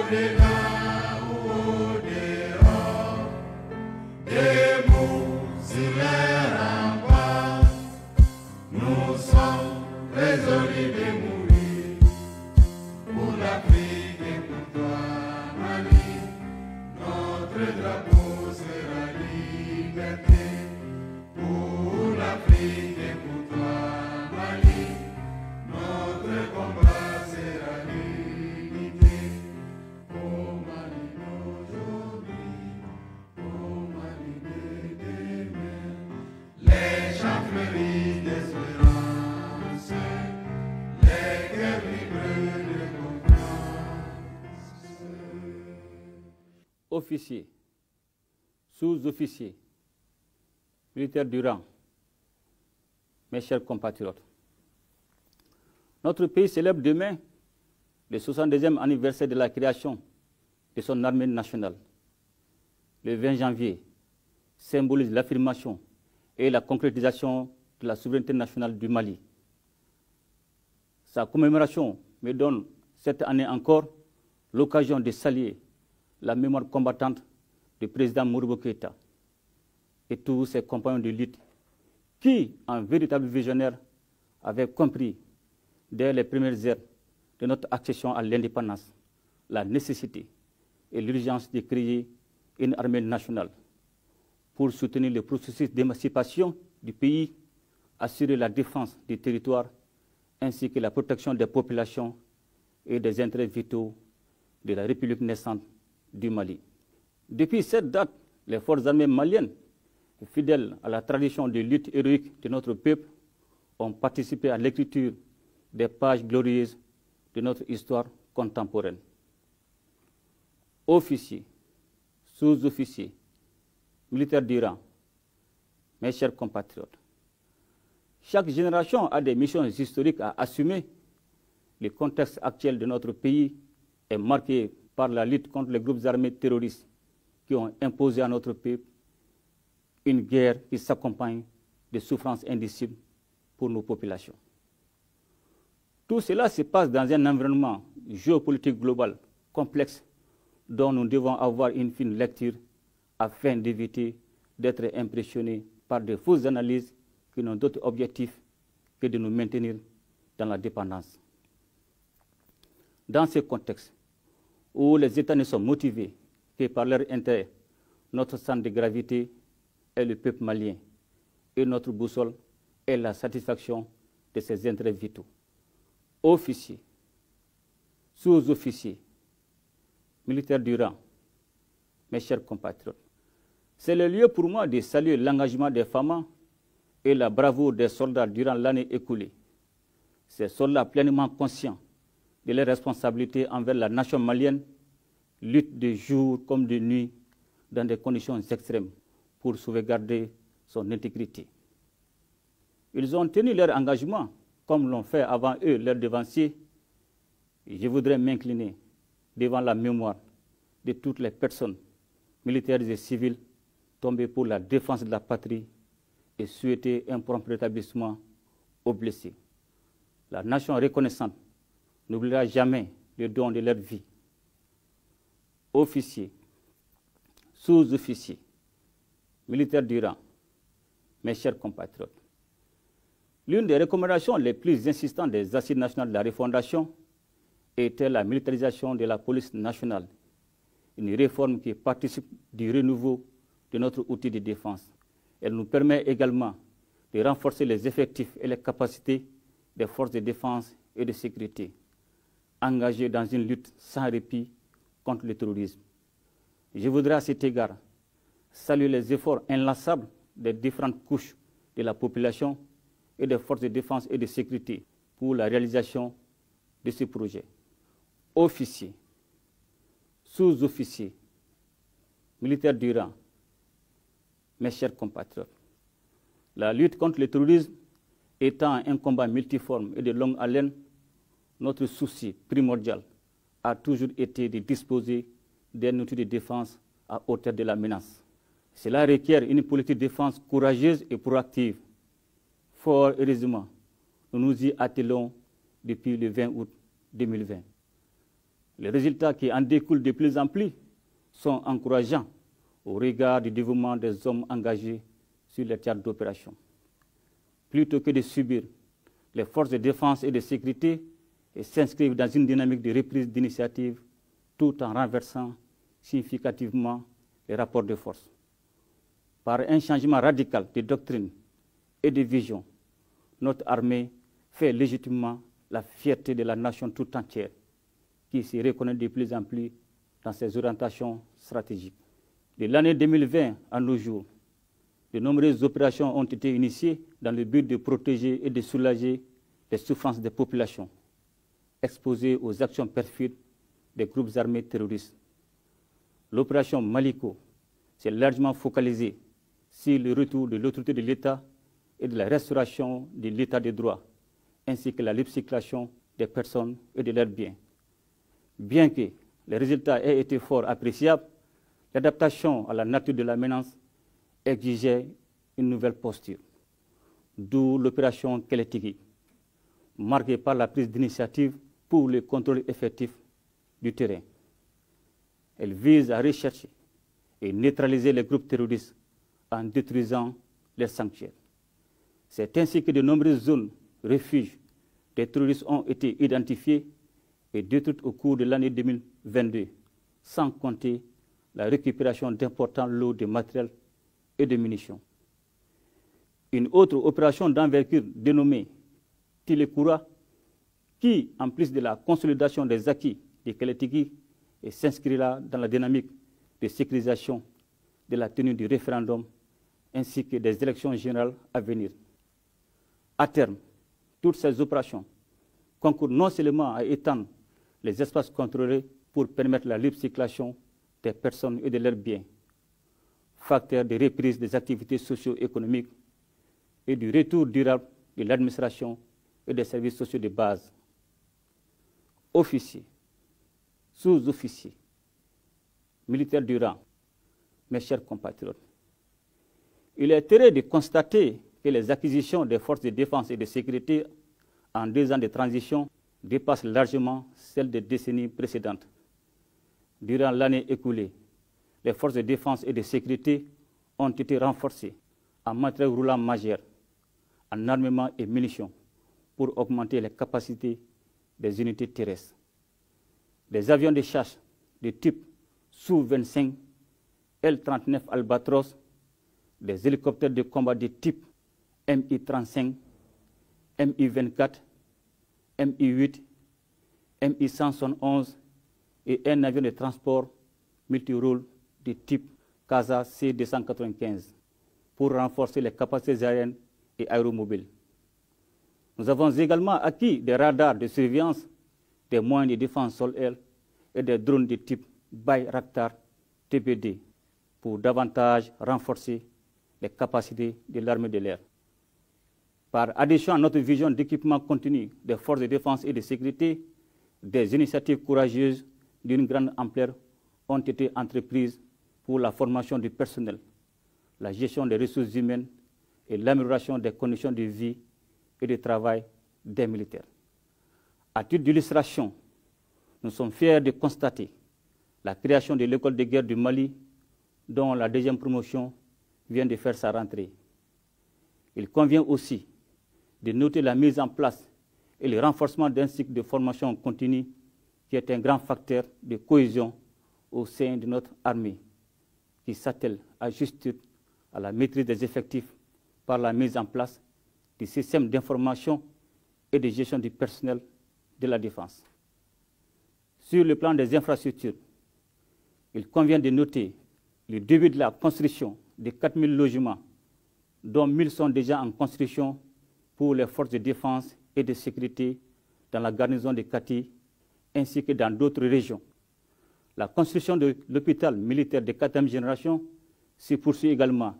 au-delà ou au-dehors, debout sur les remparts, nous sommes résolus de mourir pour l'Afrique et pour toi, Mali. Notre drapeau sera liberté pour l'Afrique et pour toi, Mali. Notre combat sera l'unité. Au Mali d'aujourd'hui, au Mali de demain, les chants fleuris d'espérance, les cœurs libres de confiance. Officiers, sous-officiers, militaires du rang, mes chers compatriotes, notre pays célèbre demain le 62e anniversaire de la création de son armée nationale. Le 20 janvier symbolise l'affirmation et la concrétisation de la souveraineté nationale du Mali. Sa commémoration me donne cette année encore l'occasion de saluer la mémoire combattante du président Modibo Keïta et tous ses compagnons de lutte qui, en véritable visionnaire, avaient compris dès les premières heures de notre accession à l'indépendance la nécessité et l'urgence de créer une armée nationale pour soutenir le processus d'émancipation du pays, assurer la défense du territoire ainsi que la protection des populations et des intérêts vitaux de la République naissante du Mali. Depuis cette date, les forces armées maliennes, fidèles à la tradition de lutte héroïque de notre peuple, ont participé à l'écriture des pages glorieuses de notre histoire contemporaine. Officiers, sous-officiers, militaires du rang, mes chers compatriotes, chaque génération a des missions historiques à assumer. Le contexte actuel de notre pays est marqué par la lutte contre les groupes armés terroristes qui ont imposé à notre peuple une guerre qui s'accompagne de souffrances indicibles pour nos populations. Tout cela se passe dans un environnement géopolitique global complexe dont nous devons avoir une fine lecture afin d'éviter d'être impressionnés par de fausses analyses qui n'ont d'autre objectif que de nous maintenir dans la dépendance. Dans ce contexte, où les États ne sont motivés que par leur intérêt, notre centre de gravité est le peuple malien et notre boussole est la satisfaction de ses intérêts vitaux. Officiers, sous-officiers, militaires du rang, mes chers compatriotes, c'est le lieu pour moi de saluer l'engagement des femmes et la bravoure des soldats durant l'année écoulée. Ces soldats pleinement conscients de leurs responsabilités envers la nation malienne luttent de jour comme de nuit dans des conditions extrêmes pour sauvegarder son intégrité. Ils ont tenu leur engagement comme l'ont fait avant eux leurs devanciers. Je voudrais m'incliner devant la mémoire de toutes les personnes, militaires et civiles, tombées pour la défense de la patrie et souhaiter un prompt rétablissement aux blessés. La nation reconnaissante n'oubliera jamais le don de leur vie. Officiers, sous-officiers, militaires du rang, mes chers compatriotes, l'une des recommandations les plus insistantes des Assises nationales de la refondation était la militarisation de la police nationale, une réforme qui participe du renouveau de notre outil de défense. Elle nous permet également de renforcer les effectifs et les capacités des forces de défense et de sécurité, engagées dans une lutte sans répit contre le terrorisme. Je voudrais à cet égard saluer les efforts inlassables des différentes couches de la population et des forces de défense et de sécurité pour la réalisation de ce projet. Officiers, sous-officiers, militaires du rang, mes chers compatriotes, la lutte contre le terrorisme étant un combat multiforme et de longue haleine, notre souci primordial a toujours été de disposer d'un outil de défense à hauteur de la menace. Cela requiert une politique de défense courageuse et proactive. Fort heureusement, nous nous y attelons depuis le 20 août 2020. Les résultats qui en découlent de plus en plus sont encourageants au regard du dévouement des hommes engagés sur les théâtres d'opération. Plutôt que de subir, les forces de défense et de sécurité s'inscrivent dans une dynamique de reprise d'initiative tout en renversant significativement les rapports de force. Par un changement radical de doctrine et de vision, notre armée fait légitimement la fierté de la nation tout entière qui se reconnaît de plus en plus dans ses orientations stratégiques. De l'année 2020 à nos jours, de nombreuses opérations ont été initiées dans le but de protéger et de soulager les souffrances des populations exposées aux actions perfides des groupes armés terroristes. L'opération Maliko s'est largement focalisée sur le retour de l'autorité de l'État et de la restauration de l'État de droit, ainsi que la libre circulation des personnes et de leurs biens. Bien que les résultats aient été fort appréciables, l'adaptation à la nature de la menace exigeait une nouvelle posture, d'où l'opération Kélétigi, marquée par la prise d'initiative pour le contrôle effectif du terrain. Elle vise à rechercher et neutraliser les groupes terroristes en détruisant les sanctuaires. C'est ainsi que de nombreuses zones refuges des terroristes ont été identifiées et détruites au cours de l'année 2022, sans compter la récupération d'importants lots de matériel et de munitions. Une autre opération d'envergure dénommée Tilekura, qui, en plus de la consolidation des acquis de Kélétigi, s'inscrira dans la dynamique de sécurisation de la tenue du référendum ainsi que des élections générales à venir. À terme, toutes ces opérations concourent non seulement à étendre les espaces contrôlés pour permettre la libre circulation des personnes et de leurs biens, facteur de reprise des activités socio-économiques et du retour durable de l'administration et des services sociaux de base. Officiers, sous-officiers, militaires du rang, mes chers compatriotes, il est heureux de constater que les acquisitions des forces de défense et de sécurité en 2 ans de transition dépassent largement celles des décennies précédentes. Durant l'année écoulée, les forces de défense et de sécurité ont été renforcées en matériel roulant majeur, en armement et munitions pour augmenter les capacités des unités terrestres. Des avions de chasse de type Su-25, L-39 Albatros, des hélicoptères de combat de type Mi-35, Mi-24, Mi-8, Mi-171 et un avion de transport multirôle de type CASA C-295 pour renforcer les capacités aériennes et aéromobiles. Nous avons également acquis des radars de surveillance, des moyens de défense sol-air et des drones de type Bayraktar TBD pour davantage renforcer les capacités de l'armée de l'air. Par adhésion à notre vision d'équipement continu des forces de défense et de sécurité, des initiatives courageuses d'une grande ampleur ont été entreprises pour la formation du personnel, la gestion des ressources humaines et l'amélioration des conditions de vie et de travail des militaires. À titre d'illustration, nous sommes fiers de constater la création de l'école de guerre du Mali, dont la 2e promotion vient de faire sa rentrée. Il convient aussi de noter la mise en place et le renforcement d'un cycle de formation continue qui est un grand facteur de cohésion au sein de notre armée, qui s'attelle à juste titre à la maîtrise des effectifs par la mise en place du système d'information et de gestion du personnel de la défense. Sur le plan des infrastructures, il convient de noter le début de la construction de 4000 logements, dont 1000 sont déjà en construction pour les forces de défense et de sécurité dans la garnison de Kati, ainsi que dans d'autres régions. La construction de l'hôpital militaire de 4e génération se poursuit également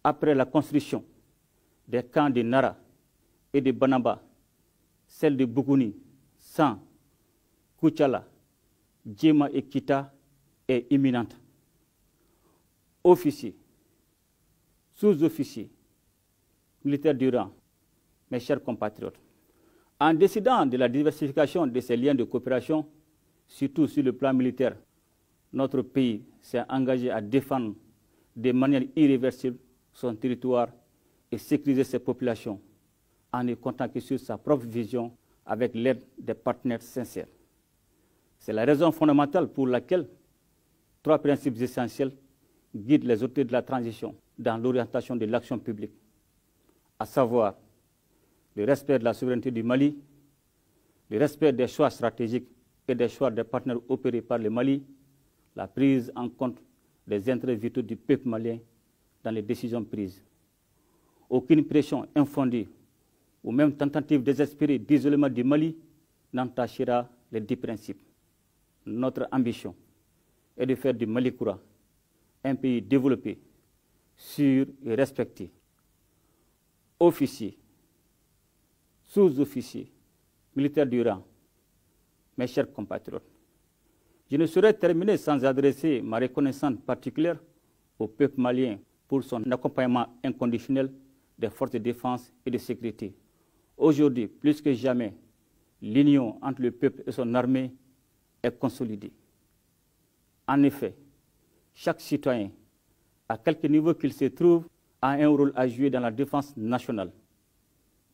après la construction des camps de Nara et de Banaba, celle de Bougouni, San, Kouchala, Djema et Kita est imminente. Officiers, sous-officiers, militaires du rang, mes chers compatriotes, en décidant de la diversification de ces liens de coopération surtout sur le plan militaire, notre pays s'est engagé à défendre de manière irréversible son territoire et sécuriser ses populations en ne comptant que sur sa propre vision avec l'aide des partenaires sincères. C'est la raison fondamentale pour laquelle 3 principes essentiels guident les autorités de la transition dans l'orientation de l'action publique, à savoir le respect de la souveraineté du Mali, le respect des choix stratégiques et des choix des partenaires opérés par le Mali, la prise en compte des intérêts vitaux du peuple malien dans les décisions prises. Aucune pression infondée ou même tentative désespérée d'isolement du Mali n'entachera les 10 principes. Notre ambition est de faire du Mali Koura un pays développé, sûr et respecté. Officiers, sous-officiers, militaires du rang, mes chers compatriotes, je ne saurais terminer sans adresser ma reconnaissance particulière au peuple malien pour son accompagnement inconditionnel des forces de défense et de sécurité. Aujourd'hui, plus que jamais, l'union entre le peuple et son armée est consolidée. En effet, chaque citoyen, à quelque niveau qu'il se trouve, a un rôle à jouer dans la défense nationale.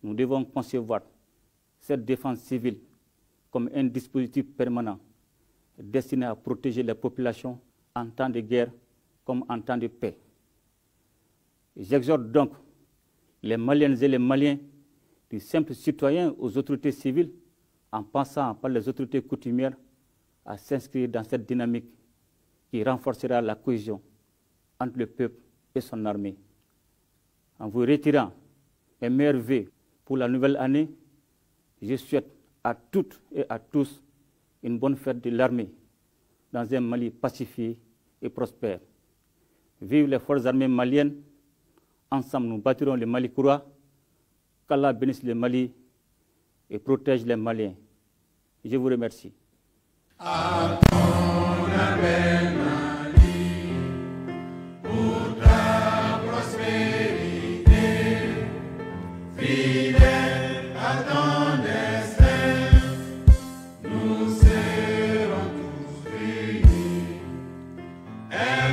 Nous devons concevoir cette défense civile comme un dispositif permanent destiné à protéger les populations en temps de guerre comme en temps de paix. J'exhorte donc les Maliennes et les Maliens, du simple citoyen aux autorités civiles, en passant par les autorités coutumières, à s'inscrire dans cette dynamique qui renforcera la cohésion entre le peuple et son armée. En vous retirant mes meilleurs vœux pour la nouvelle année, je souhaite à toutes et à tous une bonne fête de l'armée dans un Mali pacifié et prospère. Vive les forces armées maliennes. Ensemble, nous bâtirons le Mali Koura. Qu'Allah bénisse le Mali et protège les Maliens. Je vous remercie. À ton appel, Mali, pour ta prospérité, fidèle à ton destin, nous serons tous réunis. Un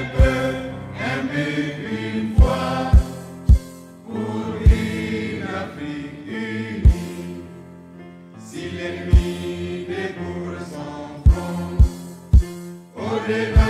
but, une foi, pour une Afrique unie. Si l'ennemi découvre son front, au-delà